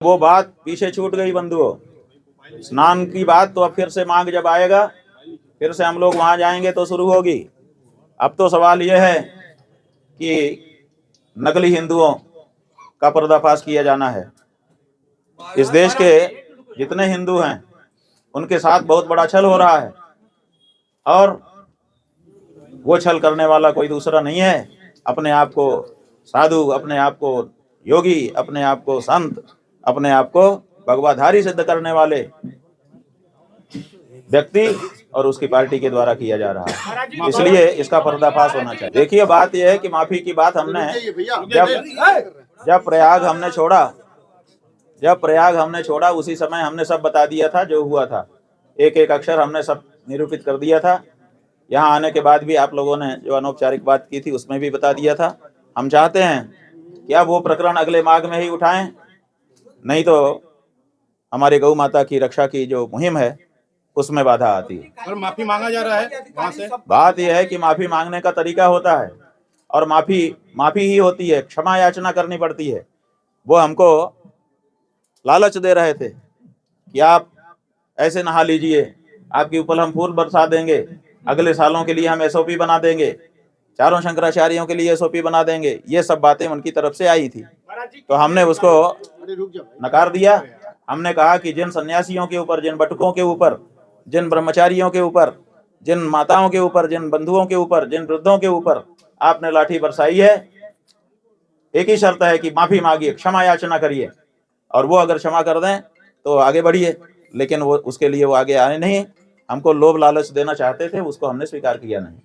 वो बात पीछे छूट गई बंधुओं। स्नान की बात तो अब फिर से मांग जब आएगा, फिर से हम लोग वहां जाएंगे तो शुरू होगी। अब तो सवाल यह है कि नकली हिंदुओं का पर्दाफाश किया जाना है। इस देश के जितने हिंदू हैं उनके साथ बहुत बड़ा छल हो रहा है, और वो छल करने वाला कोई दूसरा नहीं है। अपने आप को साधु, अपने आप को योगी, अपने आप को संत, अपने आप को भगवाधारी सिद्ध करने वाले व्यक्ति और उसकी पार्टी के द्वारा किया जा रहा है। इसलिए इसका पर्दाफाश होना चाहिए। देखिए, बात यह है कि माफी की बात हमने जब प्रयाग हमने छोड़ा उसी समय हमने सब बता दिया था जो हुआ था। एक एक अक्षर हमने सब निरूपित कर दिया था। यहाँ आने के बाद भी आप लोगों ने जो अनौपचारिक बात की थी उसमें भी बता दिया था। हम चाहते हैं कि अब वो प्रकरण अगले माघ में ही उठाएं, नहीं तो हमारी गौ माता की रक्षा की जो मुहिम है उसमें बाधा आती है। और माफी मांगा जा रहा है वहां से। बात यह है कि माफी मांगने का तरीका होता है, और माफी ही होती है, क्षमा याचना करनी पड़ती है। वो हमको लालच दे रहे थे कि आप ऐसे नहा लीजिए, आपके ऊपर हम फूल बरसा देंगे, अगले सालों के लिए हम एसओपी बना देंगे, चारों शंकराचार्यों के लिए एसओपी बना देंगे। ये सब बातें उनकी तरफ से आई थी, तो हमने उसको नकार दिया। हमने कहा कि जिन सन्यासियों के ऊपर, जिन बटुकों के ऊपर, जिन ब्रह्मचारियों के ऊपर, जिन माताओं के ऊपर, जिन बंधुओं के ऊपर, जिन वृद्धों के ऊपर आपने लाठी बरसाई है, एक ही शर्त है कि माफी मांगिए, क्षमा याचना करिए, और वो अगर क्षमा कर दें तो आगे बढ़िए। लेकिन वो उसके लिए वो आगे आए नहीं, हमको लोभ लालच देना चाहते थे, उसको हमने स्वीकार किया नहीं।